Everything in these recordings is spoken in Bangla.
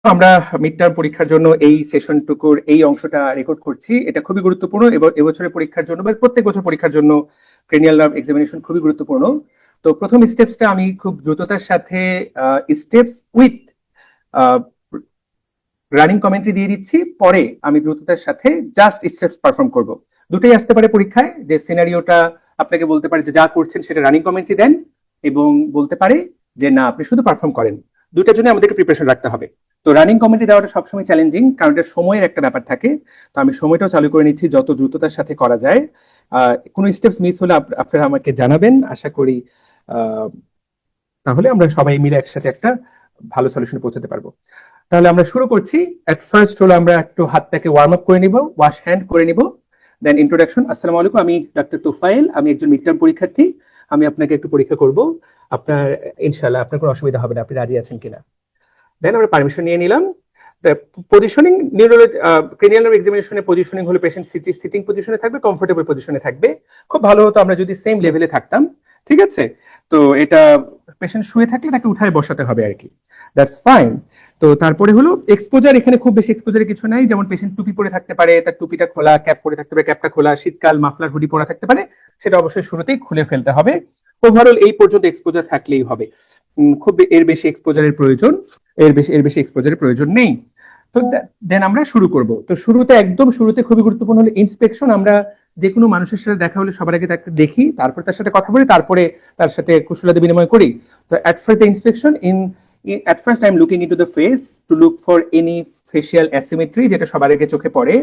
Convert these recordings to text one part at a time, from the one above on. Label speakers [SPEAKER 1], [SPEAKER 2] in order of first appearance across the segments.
[SPEAKER 1] আমরা মিড টার্ম পরীক্ষার জন্য এই সেশনটুকুর এই অংশটা রেকর্ড করছি। এটা খুবই গুরুত্বপূর্ণ এবং এবছরের পরীক্ষার জন্য বা প্রত্যেক বছর পরীক্ষার জন্য ক্রেনিয়াল নার্ভ এক্সামিনেশন খুবই গুরুত্বপূর্ণ। তো প্রথম স্টেপসটা আমি খুব দ্রুততার সাথে স্টেপস উইথ রানিং কমেন্ট্রি দিয়ে দিচ্ছি, পরে আমি দ্রুততার সাথে জাস্ট স্টেপস পারফর্ম করব। দুটোই আসতে পারে পরীক্ষায়, যে সিনারিওটা আপনাকে বলতে পারে যে যা করছেন সেটা রানিং কমেন্ট্রি দেন, এবং বলতে পারে যে না আপনি শুধু পারফর্ম করেন। দুটার জন্য আমাদেরকে প্রিপারেশন রাখতে হবে। তো রানিং কমেন্ট্রি দেওয়াটা সবসময় চ্যালেঞ্জিং, কারণ এটা সময়ের একটা ব্যাপার থাকে। তো আমি সময়টাও চালু করে নিচ্ছি যত দ্রুততার সাথে করা যায়। কোনো স্টেপস মিস হলে আপনারা আমাকে জানাবেন, আশা করি তাহলে আমরা সবাই মিলে একসাথে একটা ভালো সলিউশনে পৌঁছাতে পারবো। তাহলে আমরা শুরু করছি। এট ফার্স্ট হলো আমরা একটু হাতটাকে ওয়ার্ম আপ করে নিব, ওয়াশ হ্যান্ড করে নিব। দেন ইন্ট্রোডাকশন। আসসালামু আলাইকুম, আমি ডক্টর তোফায়েল, আমি একজন মিড টার্ম পরীক্ষার্থী। আমি আপনাকে একটু পরীক্ষা করব। আপনার ইনশাআল্লাহ আপনার কোনো অসুবিধা হবে না, আপনি রাজি আছেন কিনা। দেন আমরা পারমিশন নিয়ে নিলাম। পজিশনিং ক্রেনিয়াল নার্ভ এক্সামিনেশনের পজিশনিং হলো পেশেন্ট সিটিং পজিশনে থাকবে, কমফোর্টেবল পজিশনে থাকবে। খুব ভালো হতো আমরা যদি সেম লেভেলে থাকতাম, ঠিক আছে। তো এটা পেশেন্ট শুয়ে থাকলে তাকে উঠায় বসাতে হবে আর কি, দ্যাটস ফাইন। তো তারপরে হলো এক্সপোজার। এখানে খুব বেশি এক্সপোজারের কিছু নাই, যেমন পেশেন্ট টুপি পরে থাকতে পারে, তার টুপিটা খোলা, ক্যাপ পরে থাকতে পারে, ক্যাপটা খোলা, শীতকাল মাফলার হুডি পরা থাকতে পারে, সেটা অবশ্যই শুরুতেই খুলে ফেলতে হবে। ওভারঅল এই পর্যন্ত এক্সপোজার থাকলেই হবে, খুব এর বেশি এক্সপোজারের প্রয়োজন, এর বেশি এক্সপোজারের প্রয়োজন নেই। তো দেন আমরা শুরু করব। তো শুরুতে একদম শুরুতে খুবই গুরুত্বপূর্ণ হলো ইন্সপেকশন। আমরা যে কোনো মানুষের সাথে দেখা হলে সবার আগে তাকে দেখি, তারপর তার সাথে কথা বলি, তারপরে তার সাথে কুশলাদি বিনিময় করি। তো at first the inspection at first I'm looking into the face to look for any facial asymmetry, যেটা সবার আগে চোখে পড়ে।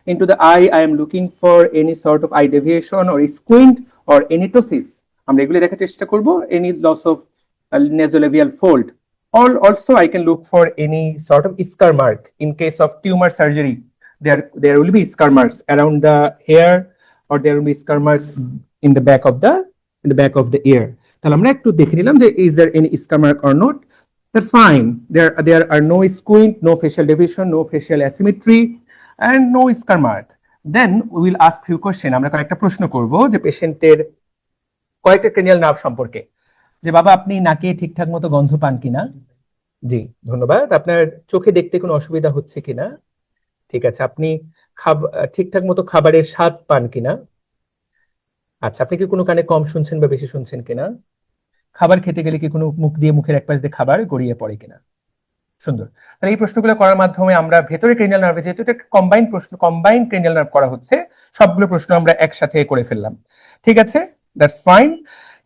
[SPEAKER 1] Into the eye I am looking for any sort of eye deviation or squint or any ptosis, আমরা এগুলো দেখার চেষ্টা করব। any loss of nasolabial fold. Also, I can look for any sort of scar mark in case of tumor surgery. There will be scar marks around the hair, or there will be scar marks in the back of the ear. তাহলে আমরা একটু দেখে নিলাম যে is there any scar mark or not. That's fine. There are no squint, no facial deviation, no facial asymmetry, and no scar mark. Then we will ask few question. আমরা কয়েকটা প্রশ্ন করব যে পেশেন্টের কয়েকটা ক্রেনিয়াল নার্ভ সম্পর্কে। যে বাবা আপনি নাকে ঠিকঠাক মতো গন্ধ পান কিনা? জি, ধন্যবাদ। আপনার চোখে দেখতে কোনো অসুবিধা হচ্ছে কিনা? ঠিক আছে। আপনি ঠিকঠাক মতো খাবারের স্বাদ পান কিনা? আচ্ছা। আপনি কি কোনো কানে কম শুনছেন বা বেশি শুনছেন কিনা? খাবার খেতে গেলে কি কোনো মুখ দিয়ে মুখের এক পাশ দিয়ে খাবার গড়িয়ে পড়ে কিনা? সুন্দর। তাহলে এই প্রশ্নগুলো করার মাধ্যমে আমরা ভেতরে ক্রেনিয়াল নার্ভে, যেহেতু এটা কম্বাইন্ড প্রশ্ন, কম্বাইন্ড ক্রেনিয়াল নার্ভ করা হচ্ছে, সবগুলো প্রশ্ন আমরা একসাথে করে ফেললাম। ঠিক আছে, দ্যাটস ফাইন।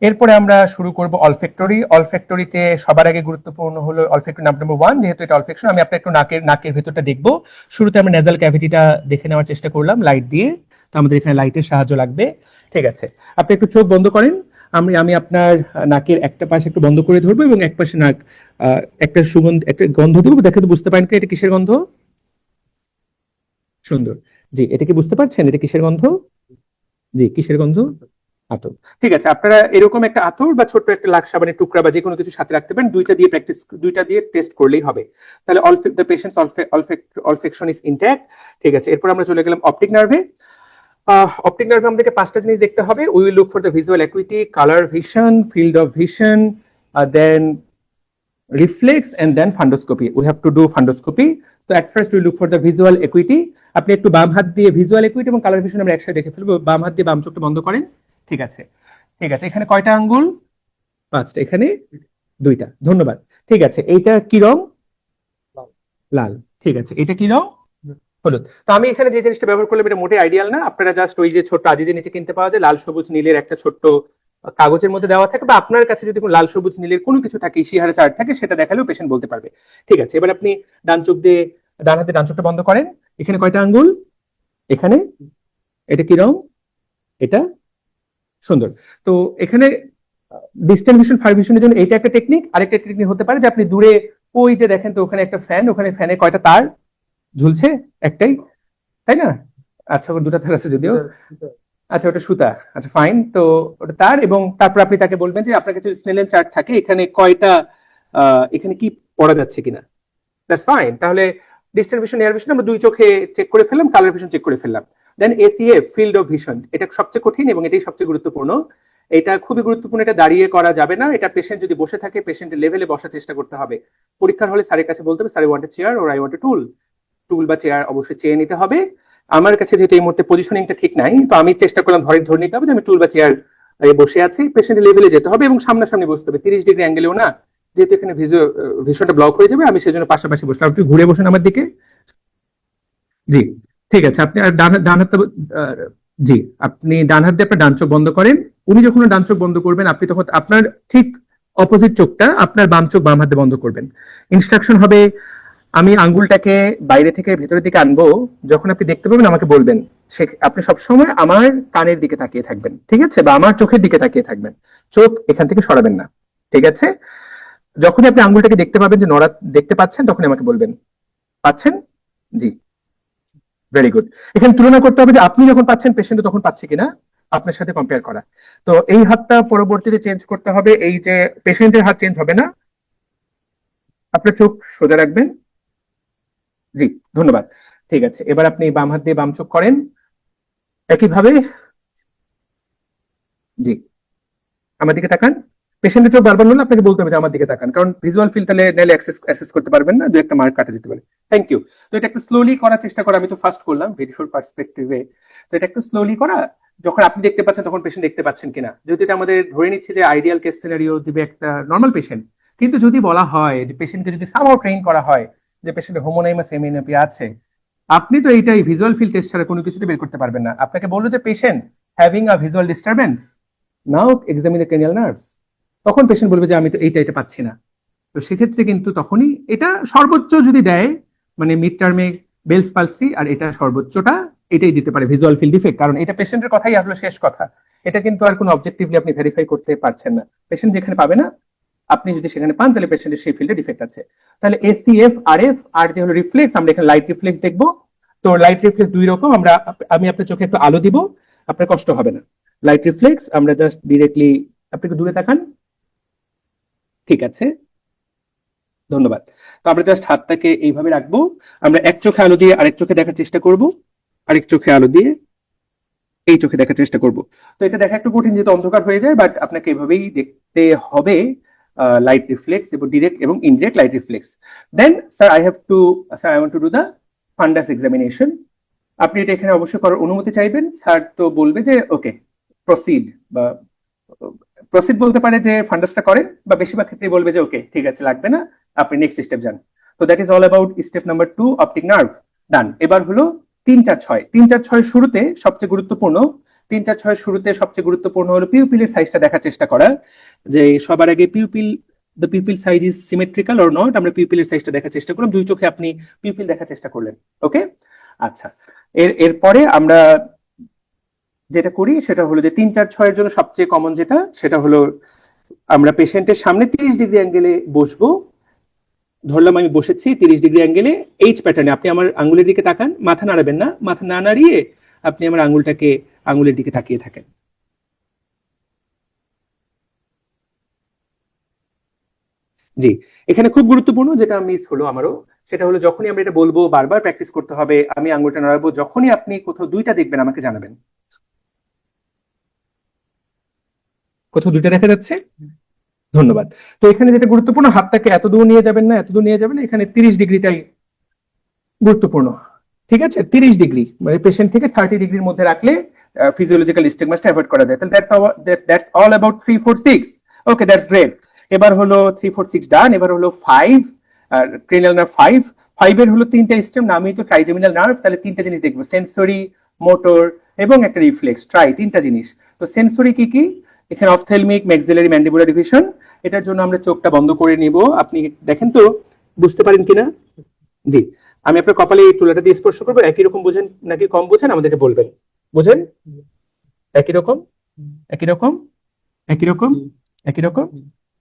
[SPEAKER 1] এরপরে আমরা শুরু করব অলফ্যাক্টরি। অলফ্যাক্টরিতে সবার আগে গুরুত্বপূর্ণ হলো অলফ্যাক্টরি নাম্বার 1, যেহেতু এটা অলফ্যাকশন। আমি আপনার একটু নাকের ভেতরটা দেখবো। শুরুতে আমরা নেজাল ক্যাভিটিটা দেখে নেওয়ার চেষ্টা করলাম লাইট দিয়ে। তো আমাদের এখানে লাইটের সাহায্য লাগবে। ঠিক আছে, আপনি একটু চোখ বন্ধ করেন। আমি আপনার নাকের একটা পাশে একটু বন্ধ করে ধরবো এবং এক পাশে নাক একটা সুগন্ধ, একটা গন্ধ দেবো। দেখে তো বুঝতে পারেন কি এটা কিসের গন্ধ? সুন্দর। জি, এটা কি বুঝতে পারছেন এটা কিসের গন্ধ? জি, কিসের গন্ধ? আতর। ঠিক আছে, আপনারা এরকম একটা আতর বা ছোট্ট একটা লাক্স সাবানের টুকরা বা যে কোনো কিছু সাথে রাখতে পারেন। দুইটা দিয়ে টেস্ট করলেই হবে। তাহলে দ্য পেশেন্টস অলফেকশন ইজ ইনট্যাক্ট। ঠিক আছে, এরপর আমরা চলে গেলাম অপটিক নার্ভে। অপটিক নার্ভে আমাদেরকে 5টা জিনিস দেখতে হবে। We will look for the visual acuity, colour vision, field of vision, then reflex, and then fundoscopy. We have to do fundoscopy. So at first we look for the visual acuity. আপনি একটু বাম হাত দিয়ে ভিজুয়াল একুইটি এবং কালার ভিশন আমরা একসাথে দেখে ফেলবো। বাম হাত দিয়ে বাম চোখটা বন্ধ করেন। ঠিক আছে, ঠিক আছে। এখানে কয়টা আঙ্গুল? 5টা। এখানে 2টা। ধন্যবাদ। ঠিক আছে, এইটা কি রং? লাল। ঠিক আছে, এটা কি রং? হলুদ। তো আমি এখানে যে জিনিসটা ব্যবহার করলাম এটা মোটেই আইডিয়াল না। আপনারা জাস্ট ওই যে ছোট্ট আজিজের নিচে কিনতে পাওয়া যায় লাল সবুজ নীলের একটা ছোট্ট কাগজের মধ্যে দেওয়া থাকে, বা আপনার কাছে যদি কোনো লাল সবুজ নীলের কোনো কিছু থাকে, ইশিহারা চার্ট থাকে, সেটা দেখালেও পেশেন্ট বলতে পারবে। ঠিক আছে, এবার আপনি ডান হাতে ডান চোখটা বন্ধ করেন। এখানে কয়টা আঙ্গুল? এখানে। এটা কি রং? এটা। সুন্দর। তো এখানে ডিস্টেন্স ভিশন, ফার ভিশনের জন্য এইটা একটা টেকনিক। আরেকটা টেকনিক হতে পারে যে আপনি দূরে ওই যে দেখেন তো ওখানে একটা ফ্যান, ওখানে ফ্যানে কয়টা তার ঝুলছে? একটাই, তাই না? আচ্ছা, ওর 2টা তার আছে যদিও। আচ্ছা, ওটা সুতা। আচ্ছা, ফাইন। তো ওটা তার, এবং তারপর আপনি তাকে বলবেন যে আপনার কাছে স্নেলের চার্ট থাকে, এখানে কয়টা, এখানে কি পড়া যাচ্ছে কিনা। That's fine. তাহলে ডিস্টেন্স ভিশন, এয়ার ভিশন আমরা দুই চোখে চেক করে ফেললাম, কালার ভিশন চেক করে ফেললাম। দেন এসিএফ, ফিল্ড অফ ভিশন, এটা সবচেয়ে কঠিন এবং এটাই সবচেয়ে গুরুত্বপূর্ণ। এটা খুবই গুরুত্বপূর্ণ, এটা দাঁড়িয়ে করা যাবে না, এটা পেশেন্ট যদি বসে থাকে পেশেন্টের লেভেলে বসার চেষ্টা করতে হবে। পরীক্ষার হলে স্যারের কাছে বলতে হবে sir I want a chair or I want a tool, tool বা চেয়ার অবশ্যই চেয়ে নিতে হবে। আমার কাছে যেহেতু এই মুহূর্তে পজিশনিংটা ঠিক নাই, তো আমি চেষ্টা করলাম ধরে নিতে হবে যে আমি টুল বা চেয়ার বসে আছি, পেশেন্টের লেভেলে যেতে হবে এবং সামনাসামনি বসতে হবে, 30 ডিগ্রি অ্যাঙ্গেলেও না, যেহেতু এখানে ভিশনটা ব্লক হয়ে যাবে, আমি সেজন্য পাশাপাশি বসলাম। আপনি ঘুরে বসেন আমার দিকে। জি, ঠিক আছে। আপনি আর ডান হাতটা জি, আপনি ডান হাত দিয়ে আপনার ডান চোখ বন্ধ করেন। উনি যখন ডান চোখ বন্ধ করবেন, আপনি তখন আপনার ঠিক অপোজিট চোখটা আপনার বাম চোখ বাম হাতে বন্ধ করবেন। ইনস্ট্রাকশন হবে, আমি আঙ্গুলটাকে বাইরে থেকে ভেতরের দিকে আনবো, যখন আপনি দেখতে পাবেন আমাকে বলবেন। সে আপনি সবসময় আমার কানের দিকে তাকিয়ে থাকবেন, ঠিক আছে, বা আমার চোখের দিকে তাকিয়ে থাকবেন, চোখ এখান থেকে সরাবেন না, ঠিক আছে। যখনই আপনি আঙ্গুলটাকে দেখতে পাবেন যে নড়া দেখতে পাচ্ছেন, তখনই আমাকে বলবেন পাচ্ছেন। জি, ভেরি গুড। এখানে তুলনা করতে হবে যে আপনি যখন পাচ্ছেন পেশেন্ট তখন পাচ্ছে কিনা, আপনার সাথে কম্পেয়ার করা। তো এই হাতটা পরবর্তীতে চেঞ্জ করতে হবে, এই যে পেশেন্টের হাত চেঞ্জ হবে না, আপনার চোখ সোজা রাখবেন। জি, ধন্যবাদ। ঠিক আছে, এবার আপনি বাম হাত দিয়ে বাম চোখ করেন একইভাবে। জি, আমার দিকে তাকান। পেশেন্টের চোখ বারবার নড়লে আপনাকে বলতে হবে যে আমার দিকে তাকান, কারণ ভিজুয়াল ফিল্ড তাহলে নাইলে অ্যাসেস করতে পারবেন না, দু একটা মার্ক কাটা যেতে পারে। Thank you. তো এটা একটু স্লোলি করার চেষ্টা করা, আমি তো ফার্স্ট করলাম ভিডিওর পার্সপেক্টিভে, তো এটা একটু স্লোলি করা, যখন আপনি দেখতে পাচ্ছেন তখন পেশেন্ট দেখতে পাচ্ছেন কিনা। যদি এটা আমাদের ধরে নিচ্ছে যে আইডিয়াল কেস সিনারিও দিবে একটা নর্মাল পেশেন্ট, কিন্তু যদি বলা হয় যে পেশেন্টকে যদি সামহাউ ট্রেন করা হয় যে পেশেন্টের হোমোনাইমাস হেমিনোপিয়া আছে, আপনি তো এইটাই ভিজুয়াল ফিল্ড টেস্ট ছাড়া কোনো কিছুতে বের করতে পারবেন না। আপনাকে বললো যে patient having a visual disturbance, now examine the cranial nerves, তখন পেশেন্ট বলবে যে আমি তো এইটা পাচ্ছি না। তো সেক্ষেত্রে কিন্তু তখনই এটা সর্বোচ্চ যদি দেয়, মানে মিড টার্মে বেলস পালসি, আর এটা সর্বোচ্চটা এটাই দিতে পারে ভিজুয়াল ফিল্ড ডিফেক্ট, কারণ এটা পেশেন্টের কথাই আসলে শেষ কথা। এটা কিন্তু আর কোনো অবজেক্টিভলি আপনি ভেরিফাই করতে পারছেন না। পেশেন্ট যেখানে পাবে না, আপনি যদি সেখানে পান তাহলে পেশেন্টের সেই ফিল্ডে ডিফেক্ট আছে। তাহলে এসিএফ আরএফ আর যে হলো রিফ্লেক্স, আমরা এখানে লাইট রিফ্লেক্স দেখবো। তো লাইট রিফ্লেক্স দুই রকম, আমি আপনার চোখে একটু আলো দিব, আপনার কষ্ট হবে না। লাইট রিফ্লেক্স আমরা জাস্ট ডিরেক্টলি, আপনি একটু দূরে তাকান, ঠিক আছে, ধন্যবাদ। তো আমরা জাস্ট হাতটাকে এইভাবে রাখবো, আমরা এক চোখে আলো দিয়ে আরেক চোখে দেখার চেষ্টা করব, আরেক চোখে আলো দিয়ে এই চোখে দেখার চেষ্টা করব। তো এটা দেখা একটু কঠিন যেহেতু অন্ধকার হয়ে যায়, বাট আপনাকে এভাবেই দেখতে হবে লাইট রিফ্লেক্স এবং ডিরেক্ট এবং indirect light reflex. Then sir I want to do the fundus examination. আপনি এটা এখানে অবশ্যই করার অনুমতি চাইবেন। স্যার তো বলবে যে ওকে প্রসিড, বা প্রসিড বলতে পারে যে ফান্ডাসটা করেন, বা বেশিরভাগ ক্ষেত্রে বলবে যে ওকে ঠিক আছে লাগবে না, আপনি নেক্সট স্টেপ যান। তো that is all about step number 2, optic nerve done. এবার হলো 3-4-6। 3-4-6 শুরুতে সবচেয়ে গুরুত্বপূর্ণ, 3-4-6 শুরুতে সবচেয়ে গুরুত্বপূর্ণ হলো পিউপিলের সাইজটা দেখার চেষ্টা করা, যে সবার আগে the pupil size is symmetrical or not. আমরা পিউপিলের সাইজটা দেখার চেষ্টা করলাম, দুই চোখে আপনি পিউপিল দেখার চেষ্টা করলেন, ওকে। আচ্ছা, এরপরে আমরা যেটা করি সেটা হলো যে 3-4-6 এর জন্য সবচেয়ে কমন যেটা, সেটা হলো আমরা পেশেন্টের সামনে 30 ডিগ্রি অ্যাঙ্গেলে বসবো। ধরলাম আমি বসেছি 30 ডিগ্রি অ্যাঙ্গেলে এইচ প্যাটার্নে, আপনি আমার আঙ্গুলের দিকে তাকান, মাথা নাড়াবেন না, মাথা না নাড়িয়ে আপনি আমার আঙ্গুলের দিকে তাকিয়ে থাকেন। জি, এখানে খুব গুরুত্বপূর্ণ যেটা মিস হলো আমারও, সেটা হলো যখনই আমরা এটা বলবো বারবার প্র্যাকটিস করতে হবে, আমি আঙ্গুলটা নাড়াবো, যখনই আপনি কোথাও দুইটা দেখবেন আমাকে জানাবেন। কোথাও দুইটা দেখা যাচ্ছে, ধন্যবাদ। তো এখানে যেটা গুরুত্বপূর্ণ, হাতটাকে এত দূর নিয়ে যাবেন না, এত দূর নিয়ে যাবেন না, এখানে 30 ডিগ্রিটাই গুরুত্বপূর্ণ, ঠিক আছে। 30 ডিগ্রি মানে পেশেন্ট থেকে 30 ডিগ্রির মধ্যে রাখলে ফিজিওলজিক্যাল স্টিগমাসটা অ্যাভয়েড করা যায়। তাহলে that's all about 3-4-6। Okay, that's great. এবার হলো 3-4-6 ডান। এবার হলো 5, ক্রেনিয়াল নার্ভ 5 এর হলো 3টা স্টেম, নামই তো ট্রাইজেমিনাল নার্ভ, তাহলে 3টা জিনিস দেখবো, সেন্সরি, মোটর এবং একটা রিফ্লেক্স, 3টা জিনিস। তো সেন্সরি কি কি, এখানে অপথেলমিক, ম্যাক্সিলারি, ম্যান্ডিবুলার ডিভিশন। এটার জন্য আমরা চোখটা বন্ধ করে নিব, আপনি দেখেন তো বুঝতে পারেন কিনা। জি, আমি আপনার কপালে এই তুলাটা দিয়ে স্পর্শ করবো, একই রকম বোঝেন নাকি কম বোঝেন আমাদেরকে বলবেন। বোঝেন একই রকম, একই রকম, একই রকম, একই রকম,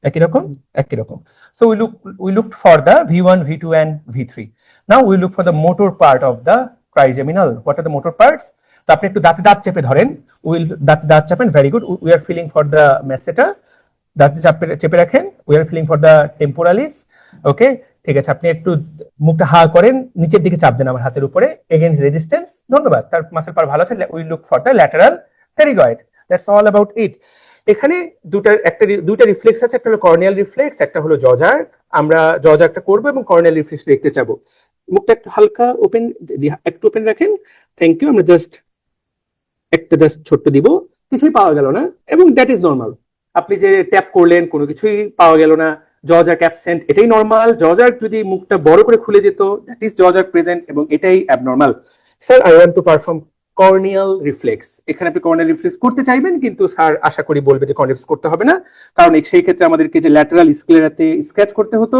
[SPEAKER 1] একই রকম, একই রকম। So we looked for the V1, V2 and V3. Now we look for the motor part of the trigeminal. What are the motor parts? তো আপনি একটু দাঁত চেপে ধরেন, দাঁত চাপেন, very good. We are feeling for the masseter, দাঁত চেপে রাখেন। We are feeling for the temporalis, ওকে, ঠিক আছে। আপনি একটু মুখটা হা করেন, নিচের দিকে চাপ দেন আমার হাতের উপরে, এগেইনস্ট রেজিস্ট্যান্স, ধন্যবাদ। তার মাসেল পাওয়ার ভালো আছে। We look for the lateral pterygoid, that's all about it. এখানে দুইটা রিফ্লেক্স আছে, একটা হলো কর্নিয়াল রিফ্লেক্স, একটা হলো জজার। আমরা জজারটা করবো এবং কর্নিয়াল রিফ্লেক্স দেখতে চাবো। মুখটা একটু হালকা ওপেন, একটু ওপেন রাখেন। Thank you. আমরা জাস্ট ছোট্ট দিব, কিছুই পাওয়া গেল না, এবং দ্যাট ইজ নর্মাল। আপনি যে ট্যাপ করলেন কোনো কিছুই পাওয়া গেল না, জজার অ্যাবসেন্ট, এটাই নর্মাল। জজার যদি মুখটা বড় করে খুলে যেত, দ্যাট ইজ জজার প্রেজেন্ট, এবং এটাই abnormal. Sir, I want to perform corneal reflex. এখানে আপনি কর্নিয়াল রিফ্লেক্স করতে চাইবেন, কিন্তু স্যার আশা করি বলবে যে কর্নিয়াল রিফ্লেক্স করতে হবে না, কারণ সেই ক্ষেত্রে আমাদেরকে যে ল্যাটারাল স্ক্লেরাতে স্ক্র্যাচ করতে হতো।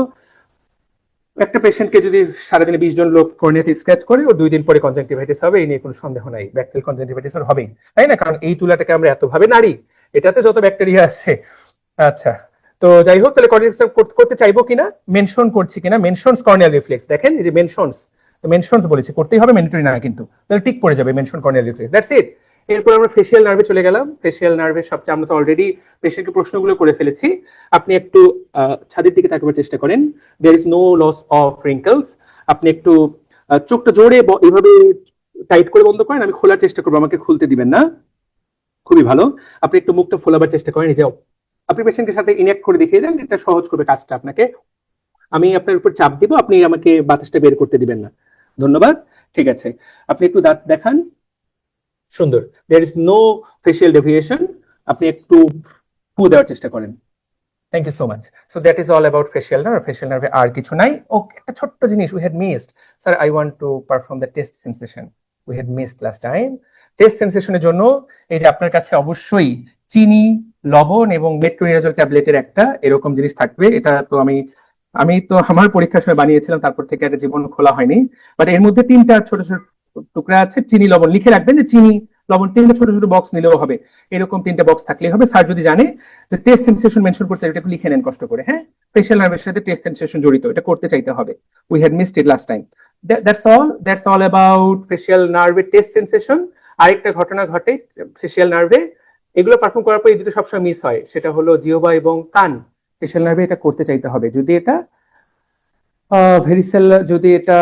[SPEAKER 1] একটা পেশেন্টকে যদি সারাদিনে 20 জন লোক কর্নিয়াতে স্ক্র্যাচ করে, ও 2 দিন পরে কনজাংটিভাইটিস হবে, এই নিয়ে কোনো সন্দেহ নাই। ব্যাকটেরিয়াল কনজাংটিভাইটিস হবেই, তাই না? কারণ এই তুলাটাকে আমরা এত ভাবে নাড়ি, এটাতে যত ব্যাকটেরিয়া আছে। আচ্ছা, তো যাই হোক, তাহলে কর্নিয়াল করতে চাইবো কিনা, মেনশন করছি কিনা, মেনশনস কর্নিয়াল রিফ্লেক্স। দেখেন এই যে মেনশনস বলেছে, করতেই হবে, ম্যান্ডেটরি না কিন্তু, তাহলে টিক পড়ে যাবে mention corneal reflex, that's it. এরপর আমরা ফেসিয়াল নার্ভে চলে গেলাম। ফেসিয়াল নার্ভের সবচেয়ে, আমরা তো অলরেডি পেশেন্টকে প্রশ্নগুলো করে ফেলেছি। আপনি একটু ছাদের দিকে তাকাবার চেষ্টা করেন। There is no loss of wrinkles. আপনি একটু চোখটা জোরে এভাবে টাইট করে বন্ধ করেন, আমি খোলার চেষ্টা করবো, আমাকে খুলতে দিবেন না। খুবই ভালো। আপনি একটু মুখটা ফোলাবার চেষ্টা করেন, এই যে আপনি পেশেন্টের সাথে ইনঅ্যাক্ট করে দেখিয়ে দেন, এটা সহজ করবে কাজটা আপনাকে। আমি আপনার উপর চাপ দিব, আপনি আমাকে বাতাসটা বের করতে দিবেন না। ধন্যবাদ। ঠিক আছে, আপনি একটু দাঁত দেখান। সুন্দর। There is no facial deviation. আপনি একটু ফু দেওয়ার চেষ্টা করেন। Thank you so much. So that is all about facial nerve. Facial নার্ভে আর কিছু নাই। ওকে, একটা ছোট্ট জিনিস we had missed. Sir, I want to perform the test sensation. We had missed last time. Test সেন্সেশনের জন্য এই যে আপনার কাছে অবশ্যই চিনি, লবণ এবং মেট্রোনিডাজল ট্যাবলেটের একটা এরকম জিনিস থাকবে। এটা তো আমি তো আমার পরীক্ষার সময় বানিয়েছিলাম, তারপর থেকে একটা জীবন খোলা হয়নি। বাট এর মধ্যে 3টা ছোট ছোট টুকরা আছে, চিনি, লবণ। লিখে রাখবেন যে চিনি, লবণ, 3টা ছোট ছোট বক্স নিলেও হবে। এরকম 3টা বক্স থাকলেই হবে। স্যার যদি জানে যে টেস্ট সেন্সেশন মেনশন করতে, এটা লিখে নেন কষ্ট করে। হ্যাঁ, ফেশিয়াল নার্ভের সাথে টেস্ট সেন্সেশন জড়িত, এটা করতে চাইতে হবে। We had missed it last time. That's all about facial নার্ভের টেস্ট সেন্সেশন। আরেকটা ঘটনা ঘটে ফেশিয়াল নার্ভে, এগুলো পারফর্ম করার পর এই দুটো সবসময় মিস হয়, সেটা হলো জিহ্বা এবং কান। ফেশিয়াল নার্ভে এটা করতে চাইতে হবে। যদি এটা ভেরিসেল, যদি এটা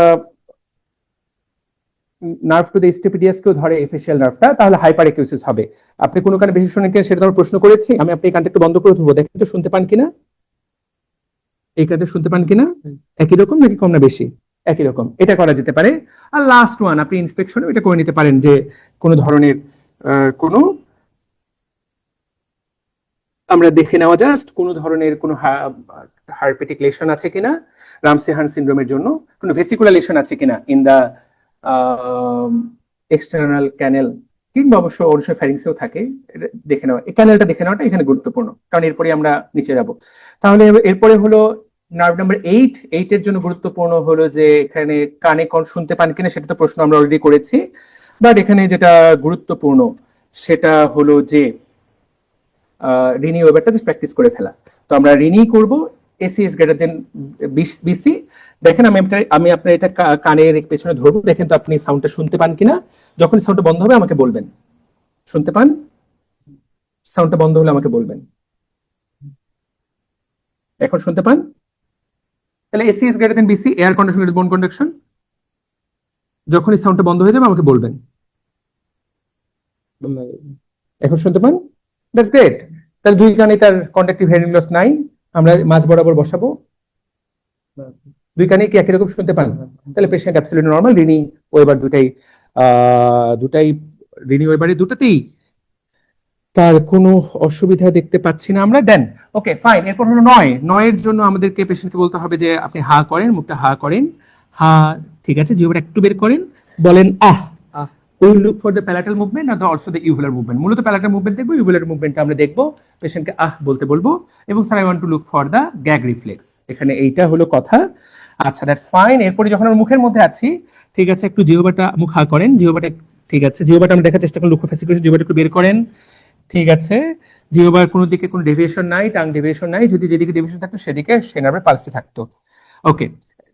[SPEAKER 1] নার্ভ টু দ্য স্টেপিডিয়াস কেও ধরে এই ফেশিয়াল নার্ভটা, তাহলে হাইপার একিউসিস হবে। আপনি কোনো কানে বেশি শুনে কিনা সেটা আমরা প্রশ্ন করেছি। আমি আপনি এই কানটা একটু বন্ধ করে ধরবো, দেখেন তো শুনতে পান কিনা, এই কানটা শুনতে পান কিনা, একই রকম নাকি কম না বেশি? একই রকম। এটা করা যেতে পারে। আর লাস্ট ওয়ান, আপনি ইন্সপেকশনে এটা করে নিতে পারেন যে কোনো ধরনের কোনো, আমরা দেখে নেওয়া জাস্ট কোনো ধরনের কোনো হার্পেটিক লেশন আছে কিনা, রামসে-হান্ট সিনড্রোমের জন্য কোনো ভেসিকুলার লেশন আছে কিনা ইন দা এক্সটার্নাল ক্যানেল, কিংবা অবশ্য ফ্যারিংসেও থাকে, দেখে নেওয়া, এই ক্যানেলটা দেখে নেওয়াটা এখানে গুরুত্বপূর্ণ, কারণ এরপরে আমরা নিচে যাব। তাহলে এরপরে হলো নার্ভ নাম্বার 8 এর জন্য গুরুত্বপূর্ণ হলো যে এখানে কানে কোন শুনতে পান কিনা, সেটা তো প্রশ্ন আমরা অলরেডি করেছি। বাট এখানে যেটা গুরুত্বপূর্ণ সেটা হলো যে রিনি ওয়েবারটা জাস্ট প্র্যাকটিস করে ফেলা। তো আমরা রিনি করব, AC is greater than BC. দেখেন আমি আপনার এটা কানের পেছনে ধরবো, দেখেন তো আপনি সাউন্ডটা শুনতে পান কিনা। যখন সাউন্ডটা বন্ধ হবে আমাকে বলবেন। শুনতে পান? সাউন্ডটা বন্ধ হলে আমাকে বলবেন। এখন শুনতে পান? তাহলে AC is greater than BC, air conduction greater bone conduction. যখনই সাউন্ডটা বন্ধ হয়ে যাবে আমাকে বলবেন। এখন শুনতে পান? That's great. তাহলে দুই কানে তার কন্ডাক্টিভ হিয়ারিং লস নাই। আমরা মাঝ বরাবর বসাবো। দুই কানে কি একই রকম শুনতে পান? তাহলে patient absolutely normal. Rini weber দুটাই রিনি ওয়েবারে দুটাতেই তার কোনো অসুবিধা দেখতে পাচ্ছি না আমরা। দেন ওকে ফাইন। এরপর হলো 9 এর জন্য আমাদেরকে পেশেন্টকে বলতে হবে যে আপনি হা করেন, মুখটা হা করেন, হা, ঠিক আছে, জিহ্বাটা একটু বের করেন, বলেন আহ। Will look for the palatal movement আর অলসো দ্য ইউভুলার মুভমেন্ট। মূলত প্যালাটাল মুভমেন্ট দেখবো, ইউভুলার মুভমেন্টটা আমরা দেখবো। পেশেন্টকে আহ বলতে বলবো, এবং sir I want to look for the gag reflex. এখানে এইটা হলো কথা। আচ্ছা, দ্যাটস ফাইন। এরপরে যখন আমরা মুখের মধ্যে আছি, ঠিক আছে, একটু জিহ্বাটা মুখ হা করেন, জিহ্বাটা, ঠিক আছে, জিহ্বাটা আমরা দেখার চেষ্টা করেন, লুক ফেসিকুলেশন, জিহ্বাটা একটু বের করেন, ঠিক আছে। জিহ্বার কোনো দিকে কোনো ডেভিয়েশন নাই, টাং ডেভিয়েশন নাই। যদি যেদিকে ডেভিয়েশন থাকতো সেদিকে সে নার্ভের পালসে থাকতো। ওকে,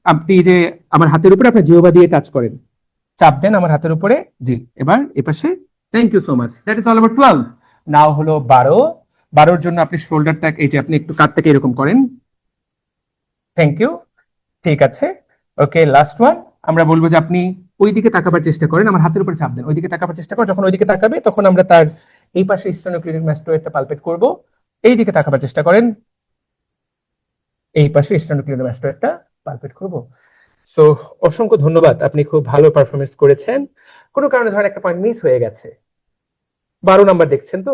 [SPEAKER 1] আপনি যে আমার হাতের উপরে আপনার জিহ্বা দিয়ে টাচ করেন, চাপ দেন আমার হাতের উপরে। জি, এবার এপাশে। Thank you so much. That is all about 12। Now হলো 12 জন্য আপনি শোল্ডারটা, এই যে আপনি একটু কাঁধটাকে এরকম করেন। থ্যাংক ইউ, ঠিক আছে। ওকে, লাস্ট ওয়ান। আমরা বলবো যে আপনি ওই দিকে তাকাবার চেষ্টা করেন, আমার হাতের উপর চাপ দেন, ওই দিকে তাকাবার চেষ্টা করেন। যখন ওই দিকে তাকাবে তখন আমরা তার এই পাশে স্টেনোক্লিনিক ম্যাস্টোয়েডটা পালপেট করব, এই দিকে তাকাবার চেষ্টা করেন, এই পাশে স্টেনোক্লিনিক ম্যাস্টোয়েডটা পালপেট করব। সো অসংখ্য ধন্যবাদ, আপনি খুব ভালো পারফরমেন্স করেছেন। কোনো কারণে ধরেন একটা পয়েন্ট মিস হয়ে গেছে, 12 নাম্বার দেখছেন তো,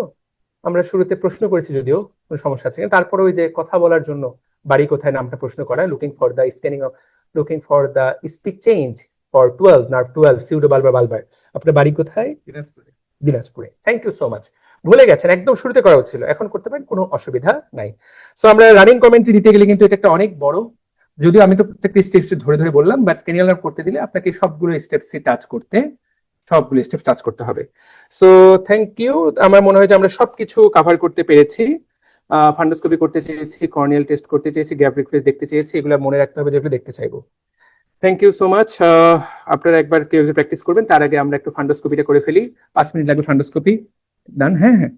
[SPEAKER 1] আমরা শুরুতে প্রশ্ন করেছি যদিও কোনো সমস্যা আছে, তারপরে ওই যে কথা বলার জন্য বাড়ি কোথায় নামটা প্রশ্ন করা, looking for the scanning of, looking for the speak change for 12 nerve 12 pseudo bulbar bulbar. আপনার বাড়ি কোথায়? দিনাজপুরে। দিনাজপুরে, থ্যাংক ইউ সো মাচ। ভুলে গেছেন, একদম শুরুতে করা হচ্ছিল, এখন করতে পারেন, কোনো অসুবিধা নাই। সো আমরা রানিং কমেন্ট্রি দিতে গেলে কিন্তু এটা একটা অনেক বড়, যদিও আমি তো প্রত্যেকটি স্টেপস ধরে ধরে বললাম, বাট ক্যানিয়াল নার্ভ করতে দিলে আপনাকে সবগুলো স্টেপসই টাচ করতে, সবগুলো স্টেপ টাচ করতে হবে। সো থ্যাংক ইউ, আমার মনে হয় যে আমরা সবকিছু কভার করতে পেরেছি। ফান্ডোস্কোপি করতে চেয়েছি, কর্নিয়াল টেস্ট করতে চেয়েছি, গ্যাপ রিফ্রেশ দেখতে চেয়েছি, এগুলো মনে রাখতে হবে যেগুলো দেখতে চাইবো। Thank you so much. আপনারা একবার কেউ প্র্যাকটিস করবেন, তার আগে আমরা একটু ফান্ডোস্কোপিটা করে ফেলি। 5 মিনিট লাগবে ফান্ডোস্কোপি। ডান, হ্যাঁ হ্যাঁ।